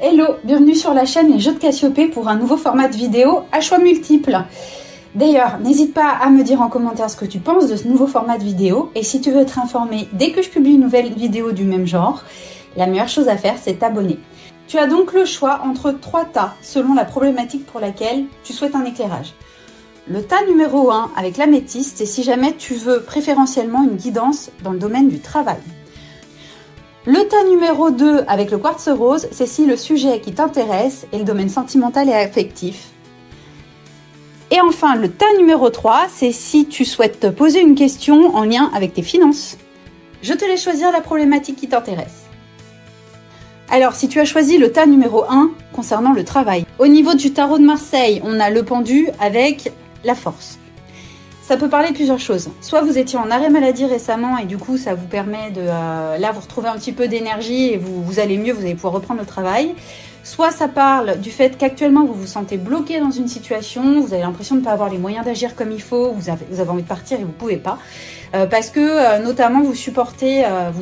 Hello, bienvenue sur la chaîne Les Jeux de Cassiopée pour un nouveau format de vidéo à choix multiples. D'ailleurs, n'hésite pas à me dire en commentaire ce que tu penses de ce nouveau format de vidéo. Et si tu veux être informé dès que je publie une nouvelle vidéo du même genre, la meilleure chose à faire, c'est t'abonner. Tu as donc le choix entre 3 tas selon la problématique pour laquelle tu souhaites un éclairage. Le tas numéro 1 avec l'améthyste, c'est si jamais tu veux préférentiellement une guidance dans le domaine du travail. Le tas numéro 2 avec le quartz rose, c'est si le sujet qui t'intéresse est le domaine sentimental et affectif. Et enfin, le tas numéro 3, c'est si tu souhaites te poser une question en lien avec tes finances. Je te laisse choisir la problématique qui t'intéresse. Alors, si tu as choisi le tas numéro 1 concernant le travail, au niveau du tarot de Marseille, on a le pendu avec la force. Ça peut parler de plusieurs choses. Soit vous étiez en arrêt maladie récemment et du coup ça vous permet de là vous retrouver un petit peu d'énergie et vous allez mieux, vous allez pouvoir reprendre le travail. Soit ça parle du fait qu'actuellement vous vous sentez bloqué dans une situation, vous avez l'impression de ne pas avoir les moyens d'agir comme il faut, vous avez envie de partir et vous ne pouvez pas. Parce que notamment vous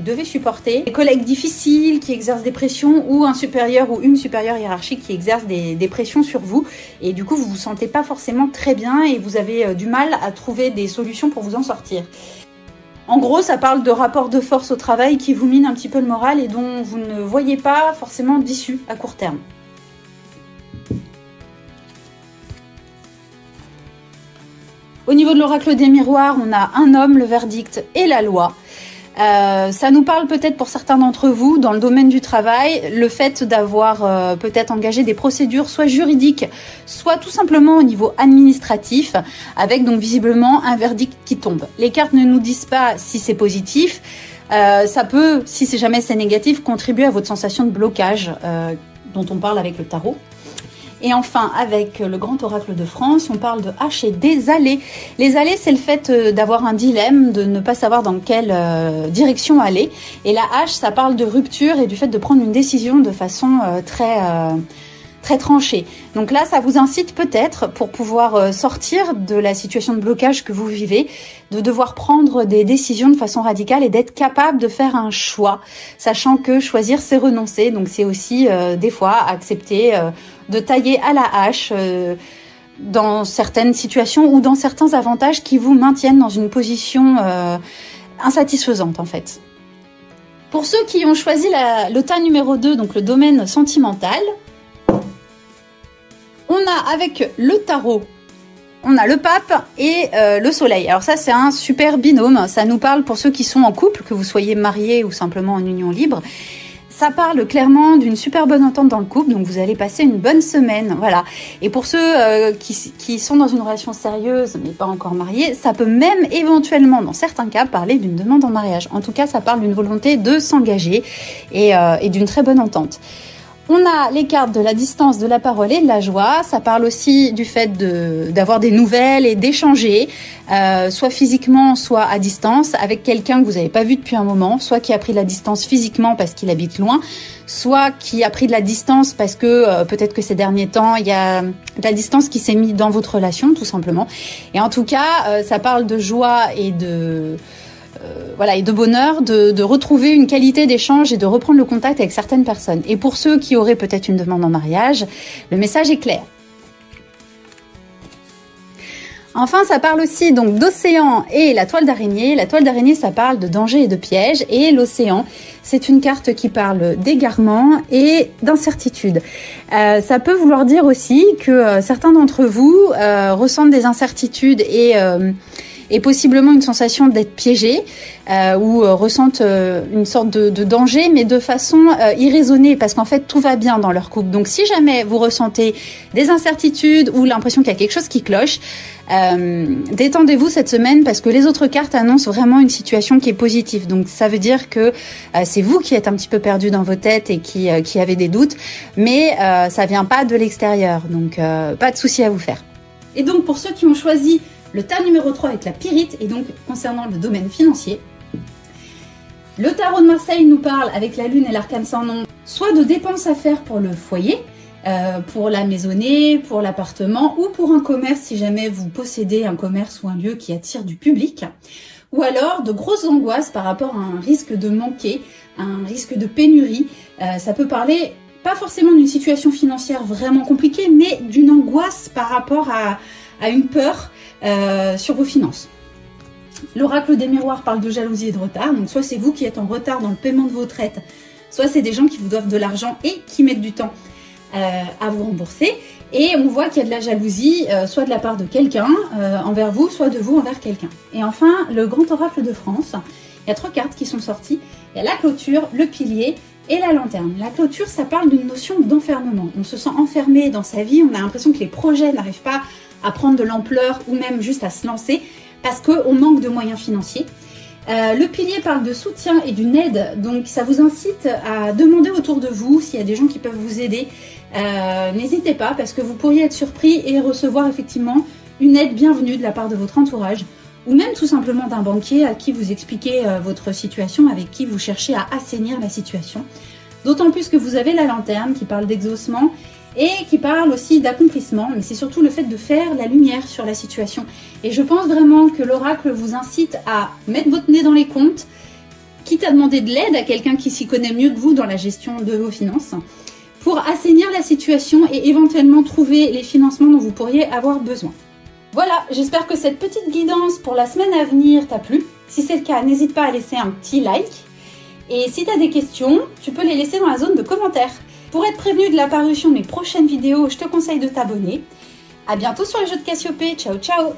devez supporter des collègues difficiles qui exercent des pressions ou un supérieur ou une supérieure hiérarchique qui exerce des pressions sur vous. Et du coup vous vous sentez pas forcément très bien et vous avez du mal à trouver des solutions pour vous en sortir. En gros, ça parle de rapports de force au travail qui vous minent un petit peu le moral et dont vous ne voyez pas forcément d'issue à court terme. Au niveau de l'oracle des miroirs, on a un homme, le verdict et la loi. Ça nous parle peut-être pour certains d'entre vous, dans le domaine du travail, le fait d'avoir peut-être engagé des procédures soit juridiques, soit tout simplement au niveau administratif, avec donc visiblement un verdict qui tombe. Les cartes ne nous disent pas si c'est positif, ça peut, si jamais c'est négatif, contribuer à votre sensation de blocage dont on parle avec le tarot. Et enfin, avec le grand oracle de France, on parle de hache et des allées. Les allées, c'est le fait d'avoir un dilemme, de ne pas savoir dans quelle direction aller. Et la hache, ça parle de rupture et du fait de prendre une décision de façon très tranchée. Donc là, ça vous incite peut-être, pour pouvoir sortir de la situation de blocage que vous vivez, de devoir prendre des décisions de façon radicale et d'être capable de faire un choix, sachant que choisir, c'est renoncer. Donc c'est aussi des fois accepter de tailler à la hache dans certaines situations ou dans certains avantages qui vous maintiennent dans une position insatisfaisante en fait. Pour ceux qui ont choisi le tas numéro 2, donc le domaine sentimental, on a avec le tarot, on a le pape et le soleil. Alors ça, c'est un super binôme. Ça nous parle pour ceux qui sont en couple, que vous soyez mariés ou simplement en union libre. Ça parle clairement d'une super bonne entente dans le couple, donc vous allez passer une bonne semaine, voilà. Et pour ceux qui sont dans une relation sérieuse mais pas encore mariés, ça peut même éventuellement, dans certains cas, parler d'une demande en mariage. En tout cas, ça parle d'une volonté de s'engager et d'une très bonne entente. On a les cartes de la distance, de la parole et de la joie. Ça parle aussi du fait d'avoir des nouvelles et d'échanger, soit physiquement, soit à distance, avec quelqu'un que vous n'avez pas vu depuis un moment, soit qui a pris de la distance physiquement parce qu'il habite loin, soit qui a pris de la distance parce que peut-être que ces derniers temps, il y a de la distance qui s'est mise dans votre relation, tout simplement. Et en tout cas, ça parle de joie et de bonheur, de retrouver une qualité d'échange et de reprendre le contact avec certaines personnes. Et pour ceux qui auraient peut-être une demande en mariage, le message est clair. Enfin, ça parle aussi donc d'océan et la toile d'araignée. La toile d'araignée, ça parle de danger et de pièges. Et l'océan, c'est une carte qui parle d'égarement et d'incertitude. Ça peut vouloir dire aussi que certains d'entre vous ressentent des incertitudes et possiblement une sensation d'être piégé ou ressentent une sorte de danger, mais de façon irraisonnée, parce qu'en fait tout va bien dans leur couple. Donc si jamais vous ressentez des incertitudes ou l'impression qu'il y a quelque chose qui cloche, détendez-vous cette semaine, parce que les autres cartes annoncent vraiment une situation qui est positive. Donc ça veut dire que c'est vous qui êtes un petit peu perdu dans vos têtes et qui avez des doutes, mais ça vient pas de l'extérieur, donc pas de souci à vous faire. Et donc pour ceux qui ont choisi le tas numéro 3 avec la pyrite, et donc concernant le domaine financier, le tarot de Marseille nous parle avec la lune et l'arcane sans nom, soit de dépenses à faire pour le foyer, pour la maisonnée, pour l'appartement ou pour un commerce si jamais vous possédez un commerce ou un lieu qui attire du public, ou alors de grosses angoisses par rapport à un risque de manquer, un risque de pénurie. Ça peut parler pas forcément d'une situation financière vraiment compliquée, mais d'une angoisse par rapport à une peur sur vos finances. L'oracle des miroirs parle de jalousie et de retard, donc soit c'est vous qui êtes en retard dans le paiement de vos traites, soit c'est des gens qui vous doivent de l'argent et qui mettent du temps à vous rembourser. Et on voit qu'il y a de la jalousie, soit de la part de quelqu'un envers vous, soit de vous envers quelqu'un. Et enfin, le grand oracle de France, il y a 3 cartes qui sont sorties. Il y a la clôture, le pilier et la lanterne. La clôture, ça parle d'une notion d'enfermement. On se sent enfermé dans sa vie, on a l'impression que les projets n'arrivent pas à prendre de l'ampleur ou même juste à se lancer parce qu'on manque de moyens financiers. Le pilier parle de soutien et d'une aide, donc ça vous incite à demander autour de vous s'il y a des gens qui peuvent vous aider. N'hésitez pas parce que vous pourriez être surpris et recevoir effectivement une aide bienvenue de la part de votre entourage ou même tout simplement d'un banquier à qui vous expliquez votre situation, avec qui vous cherchez à assainir la situation. D'autant plus que vous avez la lanterne qui parle d'exaucement et qui parle aussi d'accomplissement, mais c'est surtout le fait de faire la lumière sur la situation. Et je pense vraiment que l'oracle vous incite à mettre votre nez dans les comptes, quitte à demander de l'aide à quelqu'un qui s'y connaît mieux que vous dans la gestion de vos finances, pour assainir la situation et éventuellement trouver les financements dont vous pourriez avoir besoin. Voilà, j'espère que cette petite guidance pour la semaine à venir t'a plu. Si c'est le cas, n'hésite pas à laisser un petit like. Et si tu as des questions, tu peux les laisser dans la zone de commentaires. Pour être prévenu de la parution de mes prochaines vidéos, je te conseille de t'abonner. À bientôt sur les jeux de Cassiopée. Ciao, ciao!